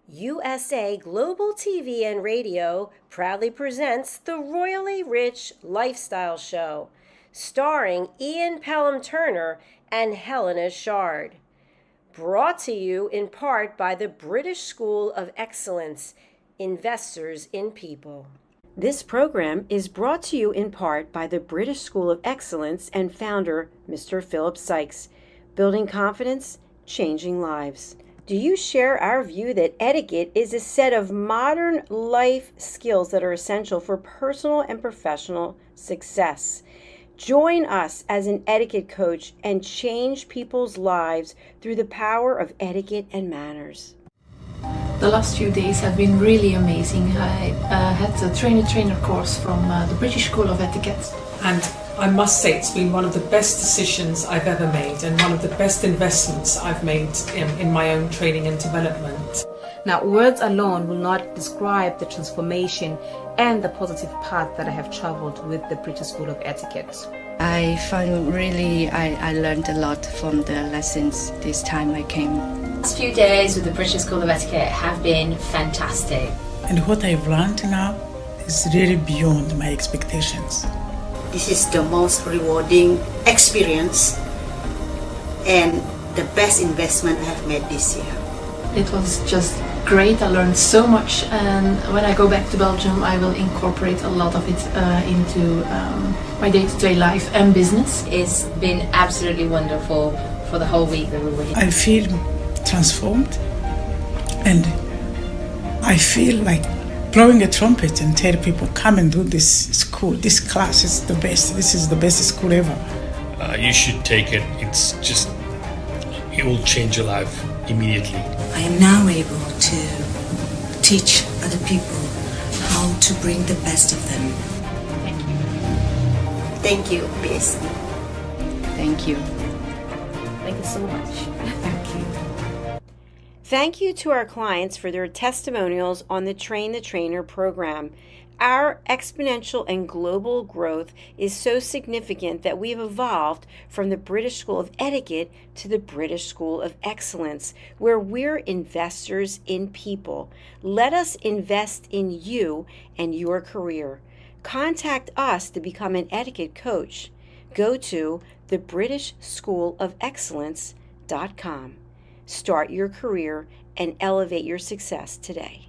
USA Global TV and Radio proudly presents the Royally Rich Lifestyle Show, starring Ian Pelham Turner and Helena CHARD. Brought to you in part by the British School of Excellence, Investors in People. This program is brought to you in part by the British School of Excellence and founder, Mr. Philip Sykes, building confidence, changing lives. Do you share our view that etiquette is a set of modern life skills that are essential for personal and professional success? Join us as an etiquette coach and change people's lives through the power of etiquette and manners. The last few days have been really amazing. I had a trainer course from the British School of Etiquette. And I must say it's been one of the best decisions I've ever made and one of the best investments I've made in my own training and development. Now, words alone will not describe the transformation and the positive path that I have traveled with the British School of Etiquette. I find I learned a lot from the lessons this time I came. The last few days with the British School of Etiquette have been fantastic. And what I've learned now is really beyond my expectations. This is the most rewarding experience and the best investment I have made this year. It was just great. I learned so much, and when I go back to Belgium I will incorporate a lot of it into my day-to-day life and business. It's been absolutely wonderful for the whole week that we were here. I feel transformed, and I feel like blowing a trumpet and tell people, come and do this school. This class is the best. This is the best school ever. You should take it. It will change your life immediately. I am now able to teach other people how to bring the best of them. Thank you. Thank you, BSc. Thank you. Thank you so much. Thank you. Thank you to our clients for their testimonials on the Train the Trainer program. Our exponential and global growth is so significant that we've evolved from the British School of Etiquette to the British School of Excellence, where we're investors in people. Let us invest in you and your career. Contact us to become an etiquette coach. Go to thebritishschoolofexcellence.com. Start your career and elevate your success today.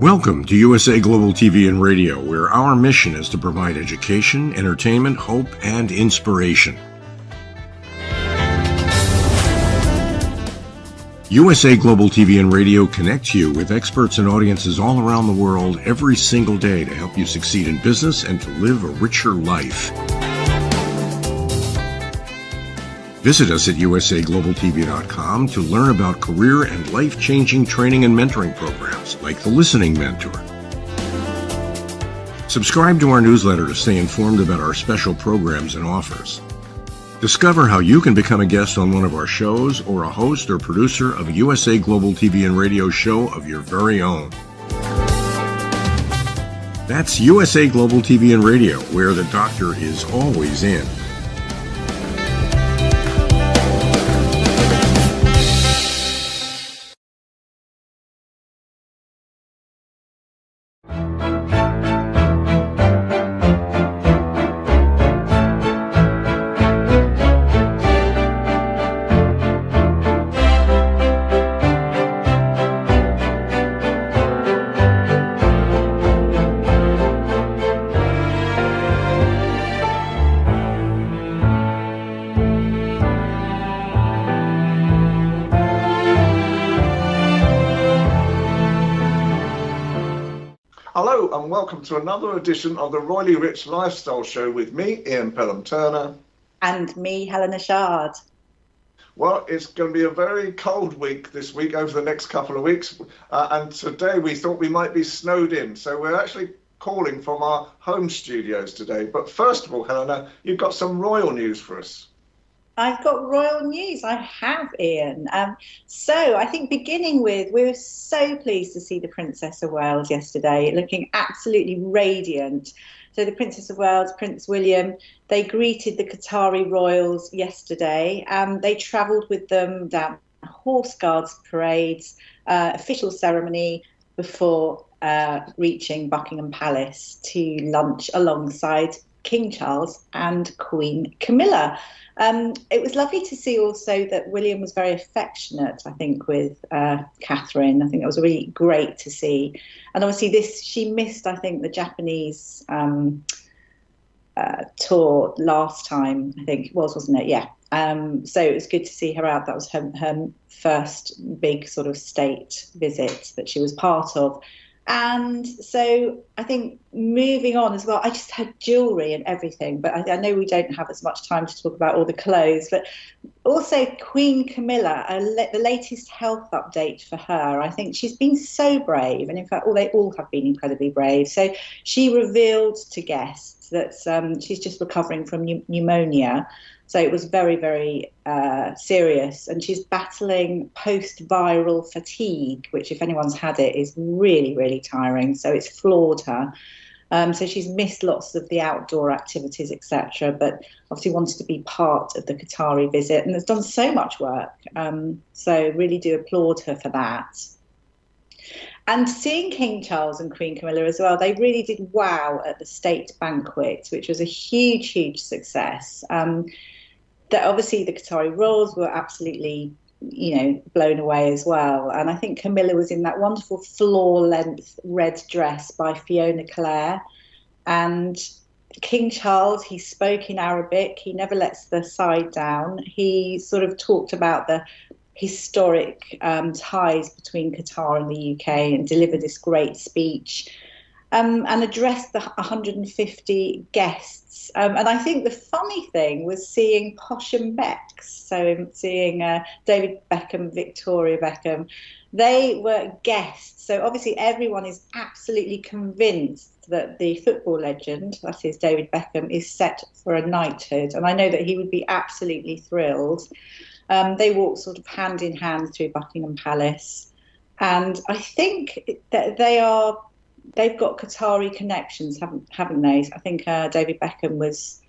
Welcome to USA Global TV and Radio, where our mission is to provide education, entertainment, hope, and inspiration. USA Global TV and Radio connects you with experts and audiences all around the world every single day to help you succeed in business and to live a richer life. Visit us at usaglobaltv.com to learn about career and life-changing training and mentoring programs like the Listening Mentor. Subscribe to our newsletter to stay informed about our special programs and offers. Discover how you can become a guest on one of our shows or a host or producer of a USA Global TV and Radio show of your very own. That's USA Global TV and Radio, where the doctor is always in. Hello and welcome to another edition of the Royally Rich Lifestyle Show with me, Ian Pelham Turner. And me, Helena CHARD. Well, it's going to be a very cold week this week, over the next couple of weeks. And today we thought we might be snowed in. So we're actually calling from our home studios today. But first of all, Helena, you've got some royal news for us. I've got royal news. I have, Ian. So I think beginning with, we were so pleased to see the Princess of Wales yesterday, looking absolutely radiant. So the Princess of Wales, Prince William, they greeted the Qatari royals yesterday. They travelled with them down Horse Guards parades, official ceremony before reaching Buckingham Palace to lunch alongside King Charles and Queen Camilla. It was lovely to see also that William was very affectionate, I think, with Catherine. I think that was really great to see. And obviously she missed, I think, the Japanese tour last time, I think it was, wasn't it? Yeah. So it was good to see her out. That was her first big sort of state visit that she was part of. And so I think moving on as well, I just had jewellery and everything, but I know we don't have as much time to talk about all the clothes, but also Queen Camilla, the latest health update for her. I think she's been so brave, and in fact, they all have been incredibly brave. So she revealed to guests that she's just recovering from pneumonia. So it was very, very serious. And she's battling post-viral fatigue, which if anyone's had it is really, really tiring. So it's floored her. So she's missed lots of the outdoor activities, etc. But obviously wanted to be part of the Qatari visit and has done so much work. So really do applaud her for that. And seeing King Charles and Queen Camilla as well, they really did wow at the state banquet, which was a huge, huge success. That obviously the Qatari royals were absolutely, blown away as well. And I think Camilla was in that wonderful floor-length red dress by Fiona Clare. And King Charles, he spoke in Arabic. He never lets the side down. He sort of talked about the historic ties between Qatar and the UK and delivered this great speech and addressed the 150 guests. And I think the funny thing was seeing Posh and Becks, so seeing David Beckham, Victoria Beckham. They were guests. So obviously everyone is absolutely convinced that the football legend, that is David Beckham, is set for a knighthood. And I know that he would be absolutely thrilled. They walked sort of hand in hand through Buckingham Palace. And I think that they've got Qatari connections, haven't they? I think David Beckham was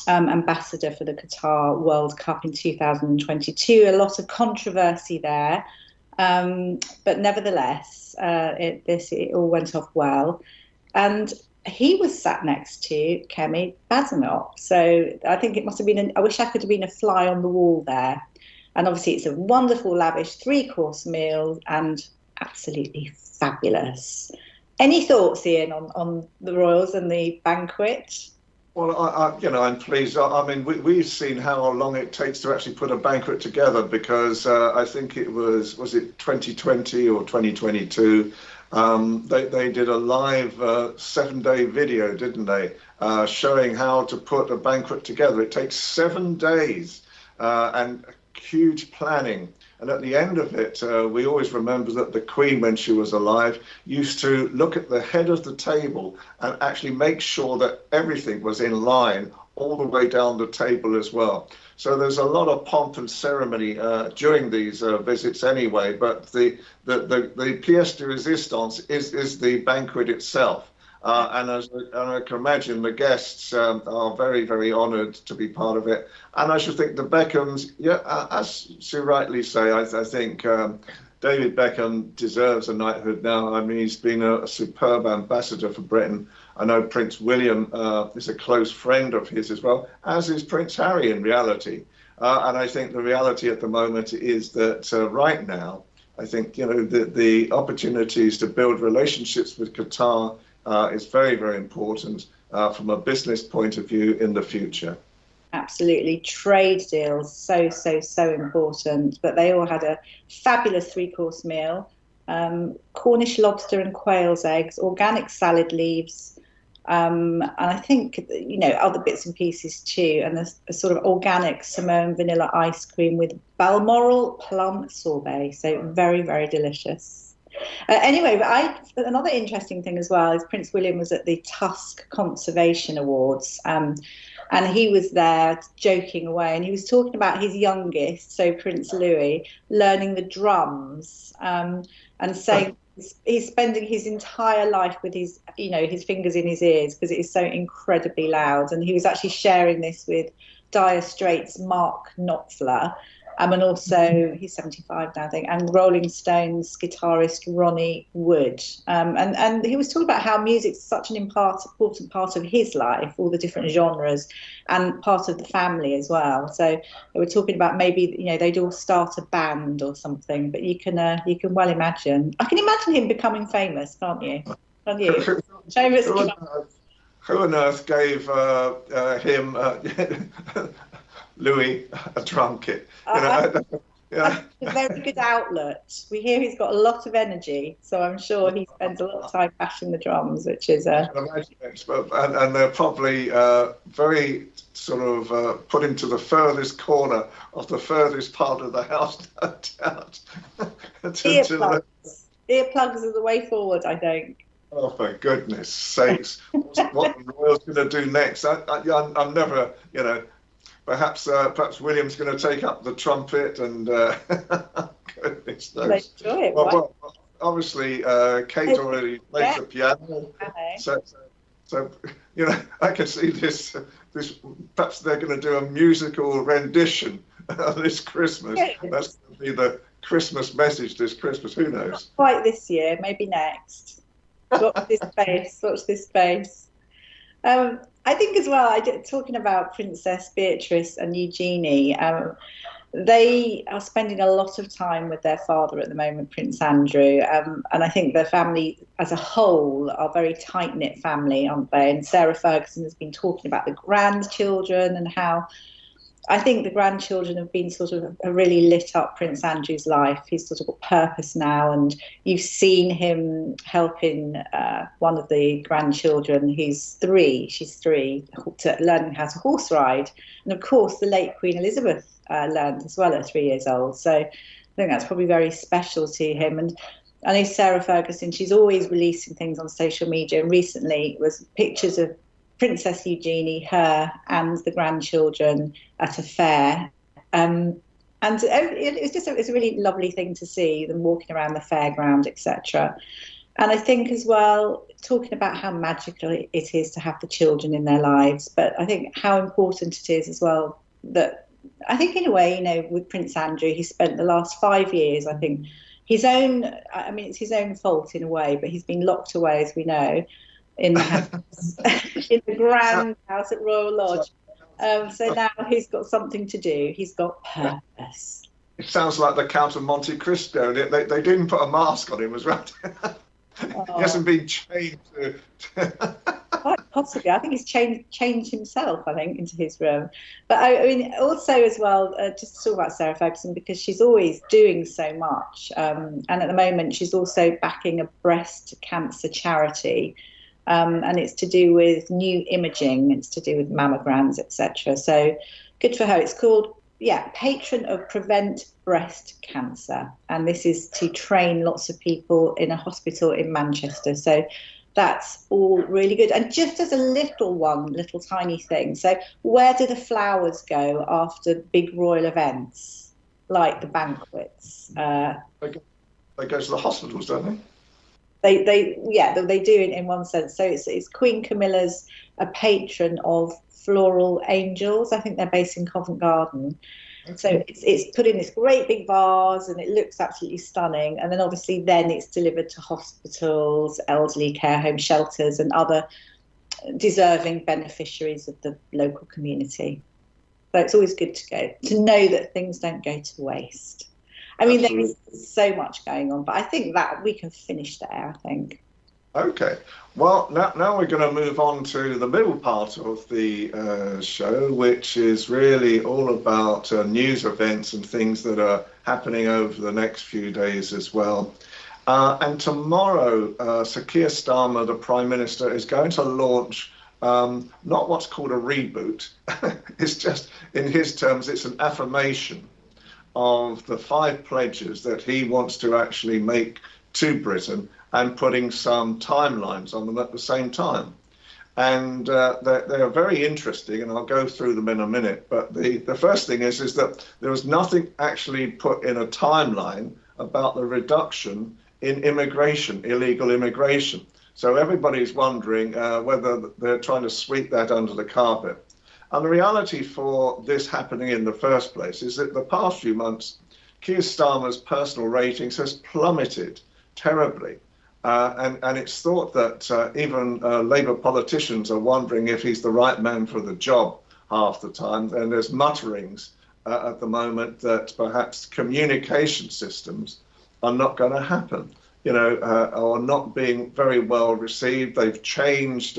ambassador for the Qatar World Cup in 2022. A lot of controversy there. But nevertheless, it all went off well. And he was sat next to Kemi Badenoch. So I think it must have been, I wish I could have been a fly on the wall there. And obviously it's a wonderful, lavish 3-course meal and absolutely fabulous. Any thoughts, Ian, on the royals and the banquet? Well, I'm pleased. I mean, we've seen how long it takes to actually put a banquet together because I think it was it 2020 or 2022? They did a live 7-day video, didn't they, showing how to put a banquet together. It takes 7 days and huge planning. And at the end of it, we always remember that the Queen, when she was alive, used to look at the head of the table and actually make sure that everything was in line all the way down the table as well. So there's a lot of pomp and ceremony during these visits anyway, but the pièce de résistance is the banquet itself. And I can imagine the guests are very, very honoured to be part of it. And I should think the Beckhams, as you rightly say, I think David Beckham deserves a knighthood now. I mean, he's been a superb ambassador for Britain. I know Prince William is a close friend of his as well, as is Prince Harry in reality. And I think the reality at the moment is that right now, I think, the opportunities to build relationships with Qatar is very, very important from a business point of view in the future. Absolutely. Trade deals, so important. But they all had a fabulous 3-course meal, Cornish lobster and quail's eggs, organic salad leaves, and I think, other bits and pieces too, and a sort of organic Simone vanilla ice cream with Balmoral plum sorbet. So very, very delicious. Anyway, but another interesting thing as well is Prince William was at the Tusk Conservation Awards, and he was there joking away, and he was talking about his youngest, so Prince Louis, learning the drums, and saying he's spending his entire life with his fingers in his ears because it is so incredibly loud. And he was actually sharing this with Dire Straits' Mark Knopfler, and also he's 75 now, I think, and Rolling Stones guitarist Ronnie Wood. And he was talking about how music's such an important part of his life, all the different genres, and part of the family as well. So they were talking about maybe they'd all start a band or something. But you can well imagine. I can imagine him becoming famous, can't you? Can't you? Who on earth gave him Louis a drum kit? A very good outlet. We hear he's got a lot of energy, so I'm sure he spends a lot of time bashing the drums, which is and they're probably very sort of put into the furthest corner of the furthest part of the house, no doubt. Earplugs are the way forward, I think. Oh, for goodness sakes! What the Royals going to do next? I'm never, Perhaps William's going to take up the trumpet and goodness knows. Well, obviously Kate already plays the piano, so I can see this. Perhaps they're going to do a musical rendition this Christmas. That's going to be the Christmas message this Christmas. Who knows? Not quite this year, maybe next. Watch this space. I think as well, talking about Princess Beatrice and Eugenie, they are spending a lot of time with their father at the moment, Prince Andrew, and I think their family as a whole are a very tight-knit family, aren't they? And Sarah Ferguson has been talking about the grandchildren and how I think the grandchildren have been really lit up Prince Andrew's life. He's sort of got purpose now, and you've seen him helping one of the grandchildren she's three, to learning how to horse ride. And of course, the late Queen Elizabeth learned as well at 3 years old. So I think that's probably very special to him. And I know Sarah Ferguson, she's always releasing things on social media, and recently it was pictures of Princess Eugenie, her and the grandchildren at a fair. And it's a really lovely thing to see them walking around the fairground, etc. And I think as well, talking about how magical it is to have the children in their lives, but I think how important it is as well that I think in a way, with Prince Andrew, he spent the last 5 years, I think, it's his own fault in a way, but he's been locked away, as we know, in the house, in the grand house at Royal Lodge. So now he's got something to do. He's got purpose. It sounds like the Count of Monte Cristo. They didn't put a mask on him as well. He hasn't been chained to... Quite possibly. I think he's changed himself, I think, into his room. But I mean, also as well, just to talk about Sarah Ferguson, because she's always doing so much. And at the moment, she's also backing a breast cancer charity. And it's to do with new imaging, it's to do with mammograms, etc. So good for her. It's called, Patron of Prevent Breast Cancer. And this is to train lots of people in a hospital in Manchester. So that's all really good. And just as a little tiny thing. So where do the flowers go after big royal events, like the banquets? They go to the hospitals, don't they? They do it in one sense. So it's Queen Camilla's a patron of floral angels. I think they're based in Covent Garden. Okay. So it's put in this great big vase, and it looks absolutely stunning. And then obviously it's delivered to hospitals, elderly care home, shelters, and other deserving beneficiaries of the local community. So it's always good to know that things don't go to waste. I mean, Absolutely. There's so much going on, but I think that we can finish there, I think. Okay. Well, now we're going to move on to the middle part of the show, which is really all about news events and things that are happening over the next few days as well. And tomorrow, Sir Keir Starmer, the Prime Minister, is going to launch not what's called a reboot. It's just, in his terms, it's an affirmation of the 5 pledges that he wants to actually make to Britain and putting some timelines on them at the same time. And they are very interesting, and I'll go through them in a minute. But the first thing is that there was nothing actually put in a timeline about the reduction in immigration, illegal immigration. So everybody's wondering whether they're trying to sweep that under the carpet. And the reality for this happening in the first place is that the past few months, Keir Starmer's personal ratings has plummeted terribly. And it's thought that even Labour politicians are wondering if he's the right man for the job half the time. And there's mutterings at the moment that perhaps communication systems are not going to happen, or not being very well received. They've changed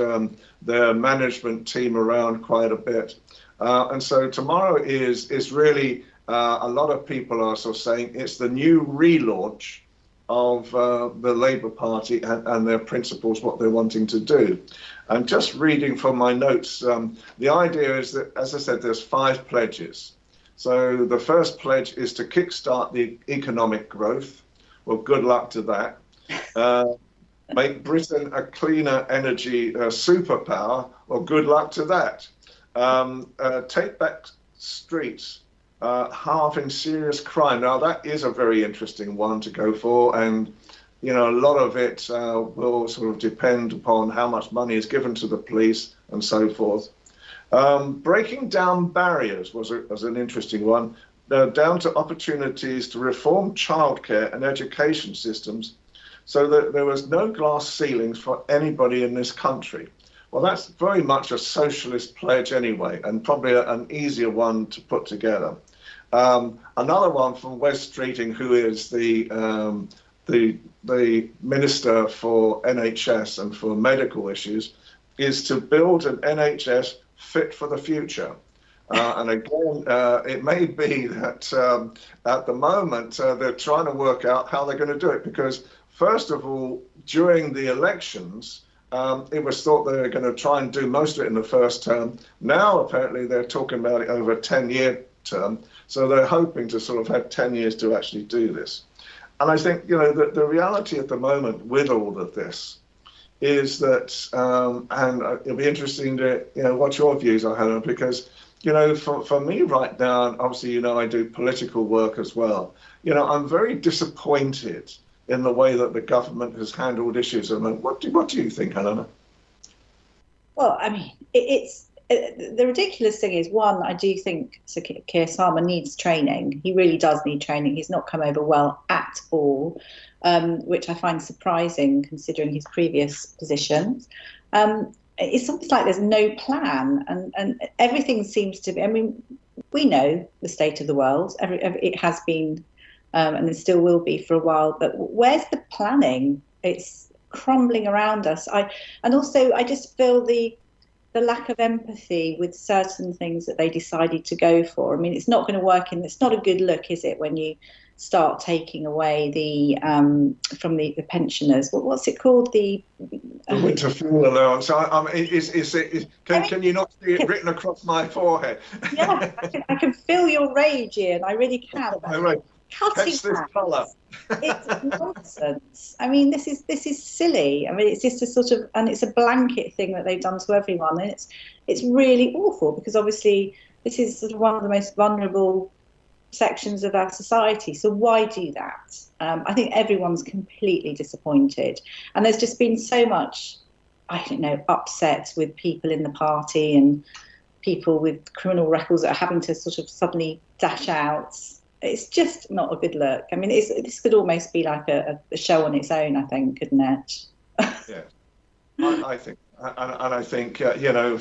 their management team around quite a bit. And so tomorrow is really, a lot of people are sort of saying it's the new relaunch of the Labour Party and their principles, what they're wanting to do. And just reading from my notes, the idea is that, as I said, there's 5 pledges. So the first pledge is to kickstart the economic growth. Well, good luck to that. Make Britain a cleaner energy superpower. Well, good luck to that. Take back streets. Halving serious crime. Now that is a very interesting one to go for, and a lot of it will sort of depend upon how much money is given to the police and so forth. Breaking down barriers was an interesting one, down to opportunities to reform childcare and education systems so that there was no glass ceilings for anybody in this country. Well, that's very much a socialist pledge anyway, and probably an easier one to put together. Another one from Wes Streeting, who is the Minister for NHS and for medical issues, is to build an NHS fit for the future. And again, it may be that at the moment they're trying to work out how they're going to do it, because first of all, during the elections, it was thought they were going to try and do most of it in the first term. Now, apparently, they're talking about it over a 10-year term. So they're hoping to sort of have 10 years to actually do this. And I think, the reality at the moment with all of this is that, and it'll be interesting to, what your views are, Helena, because, for me right now, obviously, I do political work as well. I'm very disappointed in the way that the government has handled issues. And what do you think, Helena? Well, I mean, it's the ridiculous thing is, one, I do think Sir Keir Starmer needs training. He really does need training. He's not come over well at all, which I find surprising considering his previous positions. It's almost like there's no plan, and everything seems to be, I mean, we know the state of the world. It has been, and it still will be for a while, but where's the planning? It's crumbling around us. And also I just feel the lack of empathy with certain things that they decided to go for. I mean, it's not going to work, and it's not a good look, is it, when you start taking away the from the pensioners? What's it called? The winter fuel allowance. Can you not see it written across my forehead? Yeah, I can feel your rage, Ian. I really can. Cutting this colour. It's nonsense. I mean, this is silly. I mean, it's just a sort of, and it's a blanket thing that they've done to everyone, and it's really awful, because obviously this is sort of one of the most vulnerable sections of our society. So why do that? I think everyone's completely disappointed, and there's just been so much, I don't know, upset with people in the party and people with criminal records that are having to sort of suddenly dash out. It's just not a good look. I mean, this could almost be like a show on its own, I think, couldn't it? Yeah, I think, and I think,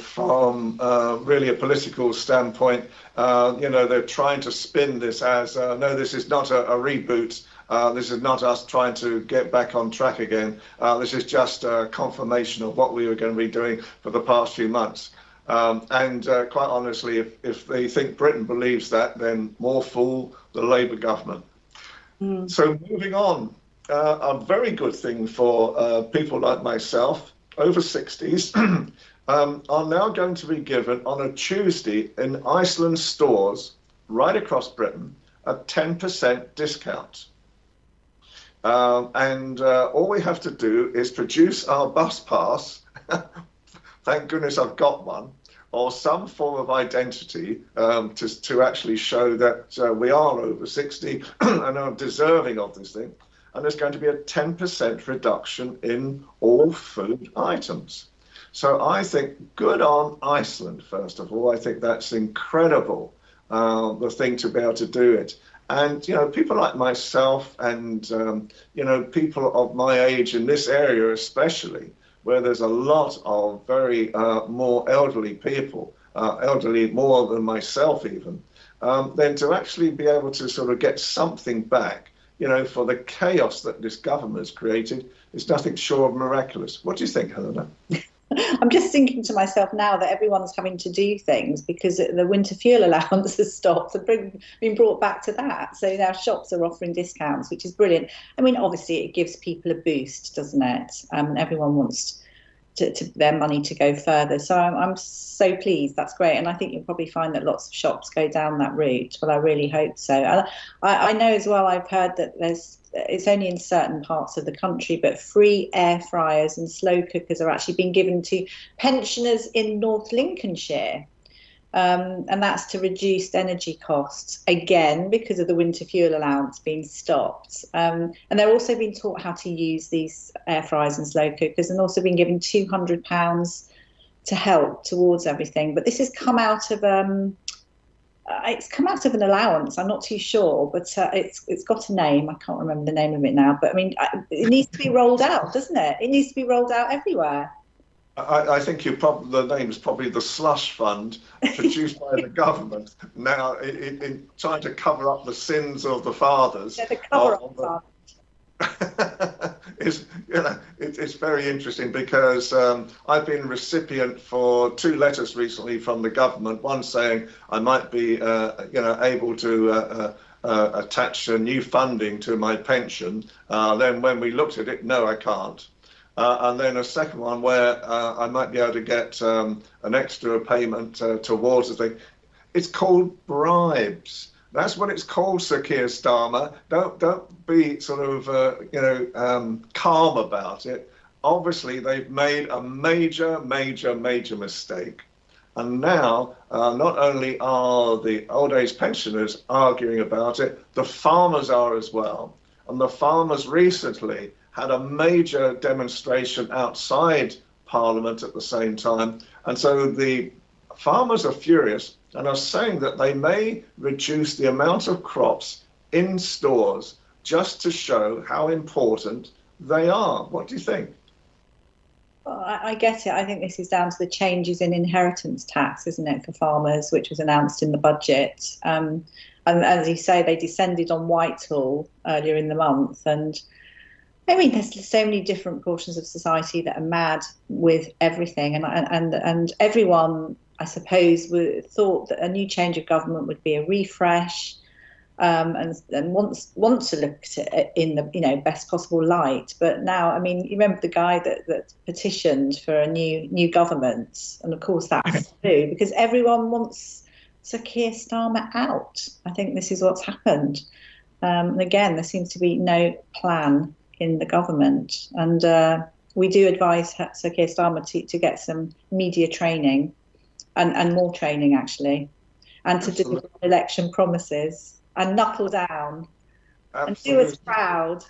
from really a political standpoint, they're trying to spin this as, no, this is not a reboot. This is not us trying to get back on track again. This is just a confirmation of what we were going to be doing for the past few months. And quite honestly, if they think Britain believes that, then more fool the Labour government. So moving on, a very good thing for people like myself, over 60s, are now going to be given on a Tuesday in Iceland stores right across Britain a 10% discount. And all we have to do is produce our bus pass. Thank goodness I've got one, or some form of identity to actually show that we are over 60 and are deserving of this thing. And there's going to be a 10% reduction in all food items. So I think good on Iceland, first of all. I think that's incredible, the thing to be able to do it. And, you know, people like myself and, you know, people of my age in this area especially, where there's a lot of very more elderly people, elderly more than myself even, then to actually be able to sort of get something back, you know, for the chaos that this government has created is nothing short of miraculous. What do you think, Helena? I'm just thinking to myself now that everyone's having to do things because the winter fuel allowance has stopped and been brought back to that. So now shops are offering discounts, which is brilliant. I mean, obviously it gives people a boost, doesn't it? Everyone wants their money to go further. So I'm so pleased. That's great. And I think you'll probably find that lots of shops go down that route. Well, I really hope so. I know as well, I've heard that it's only in certain parts of the country, but free air fryers and slow cookers are actually being given to pensioners in North Lincolnshire. And that's to reduce energy costs, again, because of the winter fuel allowance being stopped. And they're also being taught how to use these air fryers and slow cookers, and also been given £200 to help towards everything. But this has come out of it's come out of an allowance. I'm not too sure, but it's got a name. I can't remember the name of it now. But I mean, it needs to be rolled out, doesn't it? It needs to be rolled out everywhere. I think the name is probably the slush fund produced by the government now in trying to cover up the sins of the fathers. Yeah, the cover-up fund. It's very interesting because I've been recipient for 2 letters recently from the government. One saying I might be, able to attach new funding to my pension. Then when we looked at it, no, I can't. And then a second one where I might be able to get an extra payment towards the thing. It's called bribes. That's what it's called, Sir Keir Starmer. Don't be sort of calm about it. Obviously, they've made a major mistake. And now, not only are the old age pensioners arguing about it, the farmers are as well. And the farmers recently had a major demonstration outside Parliament at the same time. And so the farmers are furious and are saying that they may reduce the amount of crops in stores just to show how important they are. What do you think? Well, I get it. I think this is down to the changes in inheritance tax, isn't it, for farmers, which was announced in the budget. And as you say, they descended on Whitehall earlier in the month. And I mean, there's so many different portions of society that are mad with everything, and everyone, I suppose, thought that a new change of government would be a refresh, and wants to look at it in the best possible light. But now, I mean, you remember the guy that petitioned for a new government, and of course that's true because everyone wants Sir Keir Starmer out. I think this is what's happened. And again, there seems to be no plan in the government, and we do advise Sir Keir Starmer to get some media training and more training actually, and to deliver election promises and knuckle down. Absolutely. And do us proud.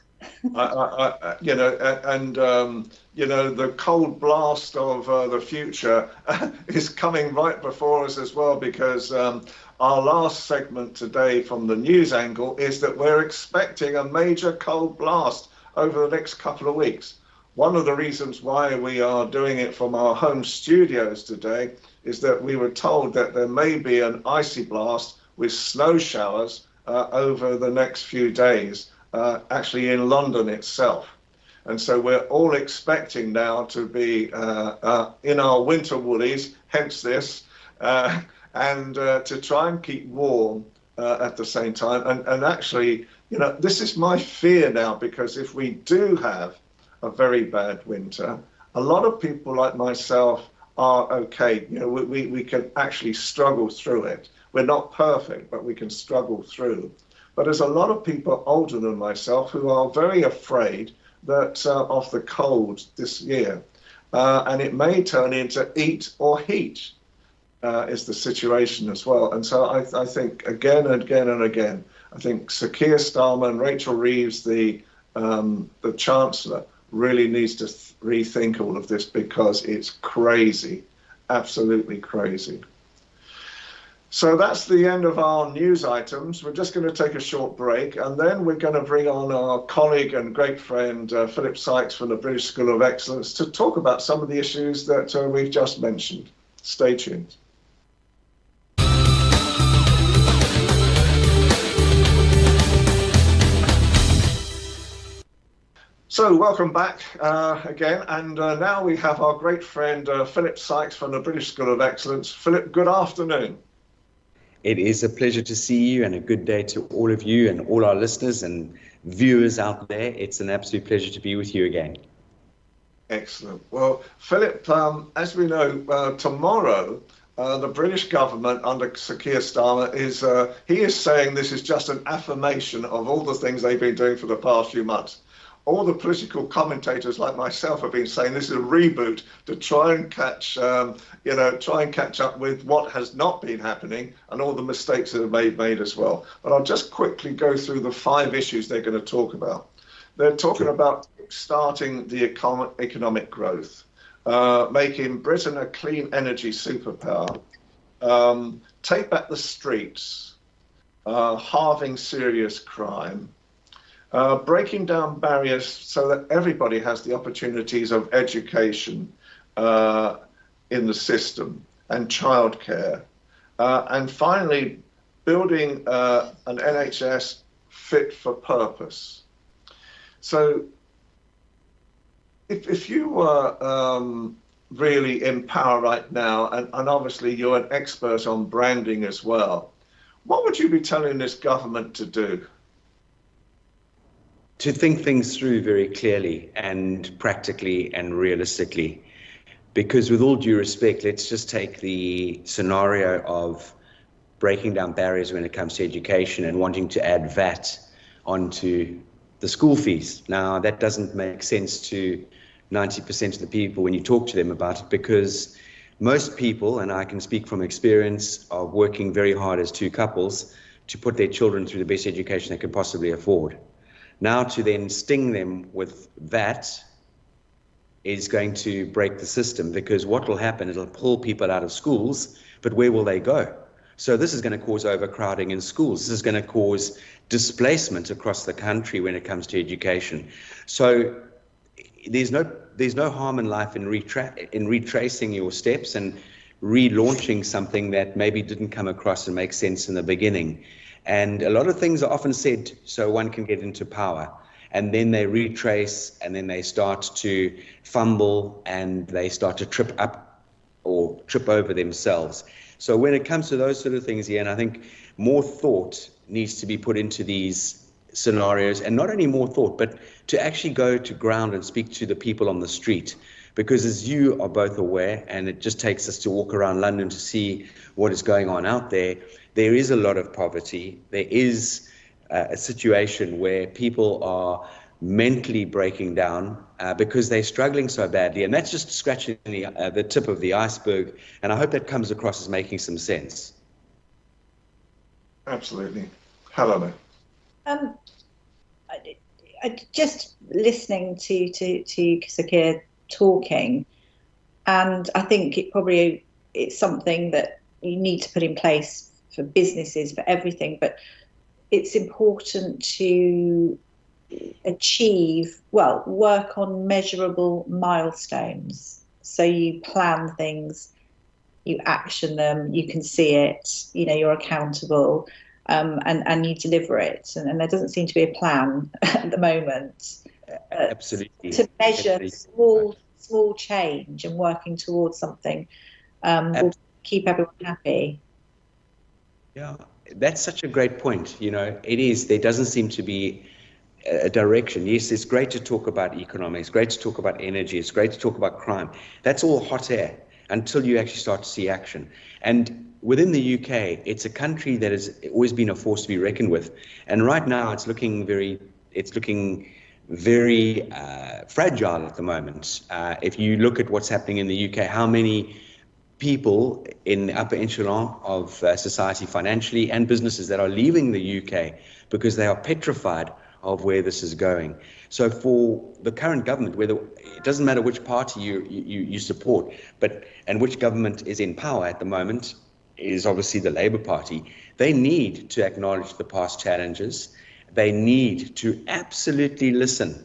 The cold blast of the future is coming right before us as well, because our last segment today from the news angle is that we're expecting a major cold blast over the next couple of weeks. One of the reasons why we are doing it from our home studios today is that we were told that there may be an icy blast with snow showers over the next few days, actually in London itself. And so we're all expecting now to be in our winter woolies, hence this, and to try and keep warm at the same time. And actually, this is my fear now, because if we do have a very bad winter, a lot of people like myself are okay. We can actually struggle through it. We're not perfect, but we can struggle through. but there's a lot of people older than myself who are very afraid that of the cold this year. And it may turn into eat or heat is the situation as well. And so I think again and again and again, I think Sir Keir Starmer and Rachel Reeves, the Chancellor, really needs to rethink all of this, because it's crazy, absolutely crazy. So that's the end of our news items. We're just going to take a short break, and then we're going to bring on our colleague and great friend, Philip Sykes from the British School of Excellence, to talk about some of the issues that we've just mentioned. Stay tuned. So welcome back again, and now we have our great friend Philip Sykes from the British School of Excellence. Philip, good afternoon. It is a pleasure to see you, and a good day to all of you and all our listeners and viewers out there. It's an absolute pleasure to be with you again. Excellent. Well, Philip, as we know, tomorrow the British government under Sir Keir Starmer he is saying this is just an affirmation of all the things they've been doing for the past few months. All the political commentators like myself have been saying this is a reboot to try and catch up with what has not been happening and all the mistakes that have been made as well. But I'll just quickly go through the 5 issues they're going to talk about. They're talking about starting the economic growth, making Britain a clean energy superpower, take back the streets, halving serious crime, breaking down barriers so that everybody has the opportunities of education in the system, and childcare, and finally building an NHS fit for purpose. So if you were really in power right now, and obviously you're an expert on branding as well, what would you be telling this government to do? To think things through very clearly and practically and realistically. Because with all due respect, let's just take the scenario of breaking down barriers when it comes to education and wanting to add VAT onto the school fees. Now, that doesn't make sense to 90% of the people when you talk to them about it, because most people, and I can speak from experience, are working very hard as 2 couples to put their children through the best education they can possibly afford. Now to then sting them with VAT is going to break the system, because what will happen, it'll pull people out of schools, but where will they go? So this is going to cause overcrowding in schools. This is going to cause displacement across the country when it comes to education. So there's no harm in life in retracing your steps and relaunching something that maybe didn't come across and make sense in the beginning. And a lot of things are often said so one can get into power, and then they retrace, and then they start to fumble, and they start to trip up or trip over themselves. So when it comes to those sort of things, Ian, I think more thought needs to be put into these scenarios, and not only more thought, but to actually go to ground and speak to the people on the street. Because as you are both aware, and it just takes us to walk around London to see what is going on out there, there is a lot of poverty. There is a situation where people are mentally breaking down because they're struggling so badly. And that's just scratching the tip of the iceberg. And I hope that comes across as making some sense. Absolutely. Helena. Just listening to Sir Keir talking, and I think it's something that you need to put in place for businesses, for everything, but it's important to work on measurable milestones. So you plan things, you action them, you can see it, you're accountable, and you deliver it. And there doesn't seem to be a plan at the moment. Absolutely. To measure small change and working towards something will keep everyone happy. Yeah, that's such a great point. It is. There doesn't seem to be a direction. Yes, it's great to talk about economics, great to talk about energy, it's great to talk about crime. That's all hot air. until you actually start to see action. And within the UK, it's a country that has always been a force to be reckoned with. And right now, it's looking very fragile at the moment. If you look at what's happening in the UK, how many people in the upper echelon of society financially and businesses that are leaving the UK because they are petrified of where this is going. So for the current government, it doesn't matter which party you support, and which government is in power at the moment is obviously the Labour Party. They need to acknowledge the past challenges. They need to absolutely listen,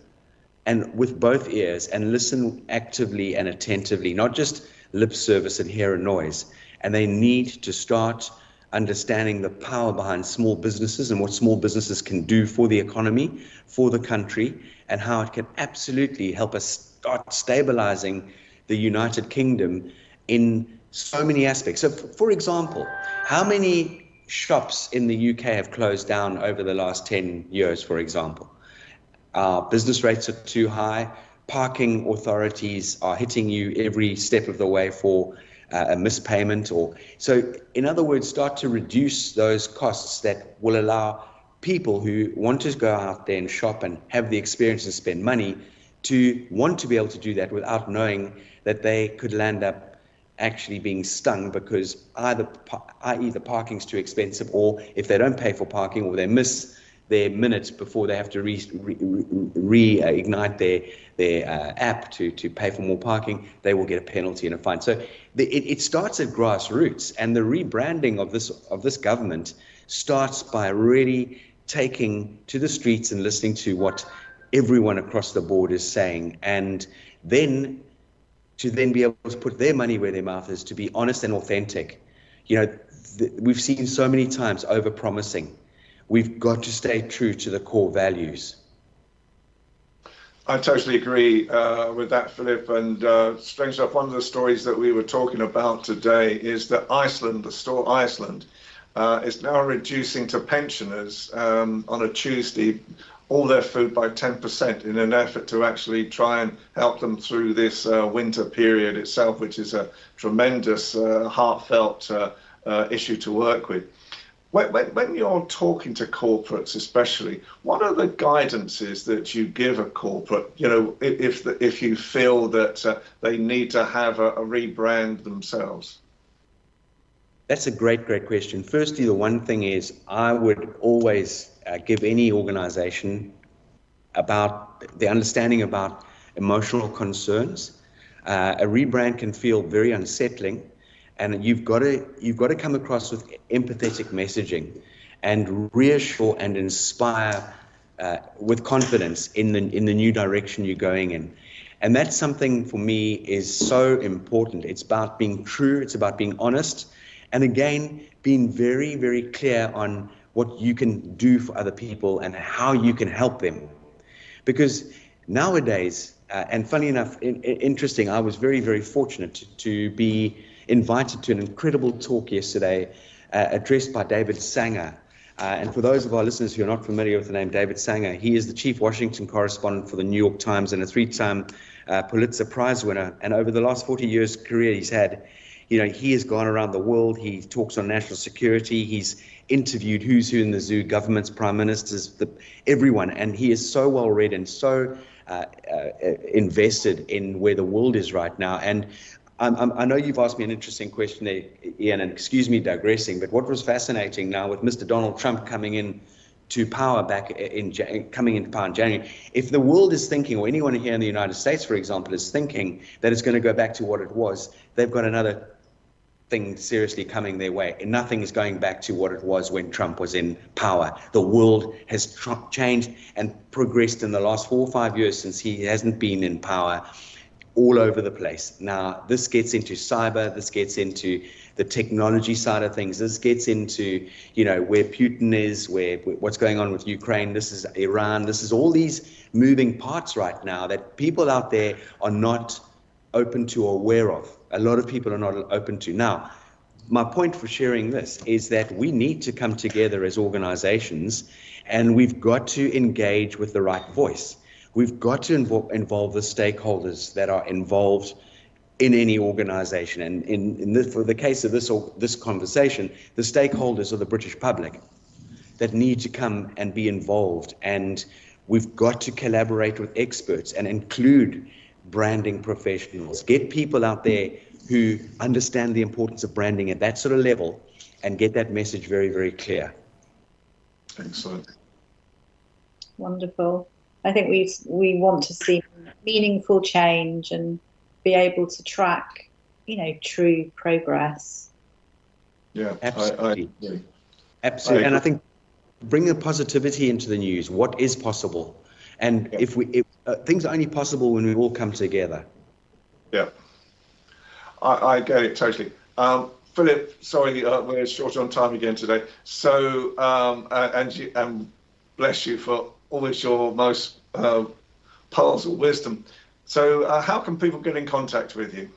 and with both ears, and listen actively and attentively, not just lip service and hear a noise. And they need to start understanding the power behind small businesses and what small businesses can do for the economy, for the country, and how it can absolutely help us start stabilizing the United Kingdom in so many aspects. So, for example, how many shops in the UK have closed down over the last 10 years, for example? Our business rates are too high. Parking authorities are hitting you every step of the way for a mispayment. So, in other words, start to reduce those costs that will allow people who want to go out there and shop and have the experience and spend money to want to be able to do that without knowing that they could land up actually being stung because either the parking's too expensive, or if they don't pay for parking, or they miss their minutes before they have to reignite their app to pay for more parking, they will get a penalty and a fine. So it starts at grassroots, and the rebranding of this government starts by really taking to the streets and listening to what everyone across the board is saying, and then to be able to put their money where their mouth is, to be honest and authentic. We've seen so many times over-promising. We've got to stay true to the core values. I totally agree with that, Philip. And strange enough, one of the stories that we were talking about today is that Iceland, the store Iceland, is now reducing to pensioners on a Tuesday all their food by 10% in an effort to actually try and help them through this winter period itself, which is a tremendous, heartfelt issue to work with. When you're talking to corporates especially, what are the guidances that you give a corporate, if you feel that they need to have a rebrand themselves? That's a great question. Firstly, the one thing is I would always give any organization about the understanding about emotional concerns. A rebrand can feel very unsettling, and you've got to come across with empathetic messaging and reassure and inspire with confidence in the new direction you're going in. And that's something for me is so important. It's about being true, it's about being honest, and again, being very, very clear on what you can do for other people and how you can help them. Because nowadays, and funny enough, interesting, I was very, very fortunate to be invited to an incredible talk yesterday addressed by David Sanger. And for those of our listeners who are not familiar with the name David Sanger, he is the chief Washington correspondent for the New York Times and a 3-time Pulitzer Prize winner. And over the last 40 years career he's had, he has gone around the world. He talks on national security. He's interviewed who's who in the zoo, governments, prime ministers, everyone. And he is so well read and so invested in where the world is right now. And I know you've asked me an interesting question there, Ian, and excuse me digressing, but what was fascinating now with Mr. Donald Trump coming in to power coming into power in January, if the world is thinking, or anyone here in the United States, for example, is thinking that it's going to go back to what it was, they've got another thing seriously coming their way. And nothing is going back to what it was when Trump was in power. The world has changed and progressed in the last 4 or 5 years since he hasn't been in power, all over the place. Now, this gets into cyber, this gets into the technology side of things, this gets into, where Putin is, what's going on with Ukraine, this is Iran, this is all these moving parts right now that people out there are not open to or aware of. A lot of people are not open to. Now, my point for sharing this is that we need to come together as organizations, and we've got to engage with the right voice. We've got to involve the stakeholders that are involved in any organization. And for the case of this conversation, the stakeholders are the British public that need to come and be involved. And we've got to collaborate with experts and include branding professionals, get people out there who understand the importance of branding at that sort of level and get that message very, very clear. Excellent. Wonderful. I think we want to see meaningful change and be able to track, true progress. Yeah, absolutely. I absolutely. And I think bring the positivity into the news. What is possible? And if things are only possible when we all come together. Yeah, I get it totally. Philip, sorry, we're short on time again today. So, and bless you for always your most pearls of wisdom. So, how can people get in contact with you?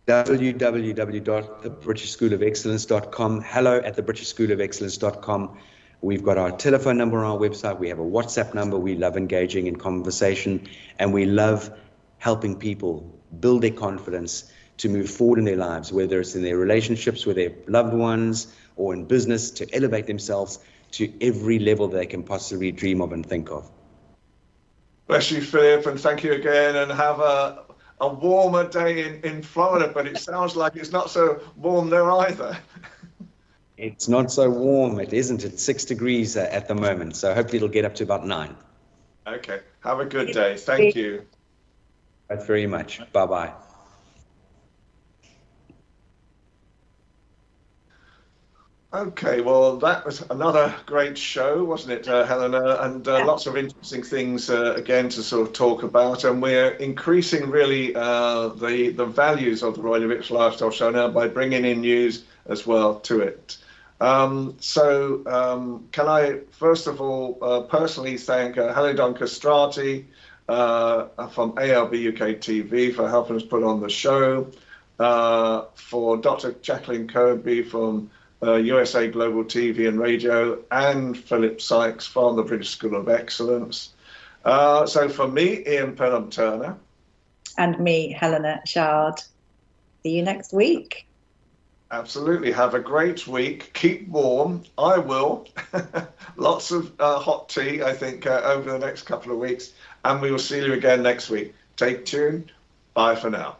www.thebritishschoolofexcellence.com, hello@thebritishschoolofexcellence.com. We've got our telephone number on our website. We have a WhatsApp number. We love engaging in conversation, and we love helping people build their confidence to move forward in their lives, whether it's in their relationships with their loved ones or in business, to elevate themselves to every level they can possibly dream of and think of. Bless you, Philip, and thank you again, and have a warmer day in Florida, but it sounds like it's not so warm there either. It's not so warm, it isn't. It's 6 degrees at the moment, so hopefully it'll get up to about 9. Okay, have a good day. Thank you. Thanks very much. Bye-bye. Okay, well, that was another great show, wasn't it, Helena? And lots of interesting things, again, to sort of talk about. And we're increasing, really, the values of the Royally Rich Lifestyle Show now by bringing in news as well to it. Can I, first of all, personally thank Helena Castrati from ALB UK TV for helping us put on the show, for Dr. Jacalyn Kerbeck from USA Global TV and Radio, and Philip Sykes from the British School of Excellence. So for me, Ian Pelham Turner. And me, Helena CHARD. See you next week. Absolutely. Have a great week. Keep warm. I will. Lots of hot tea, I think, over the next couple of weeks. And we will see you again next week. Take tune. Bye for now.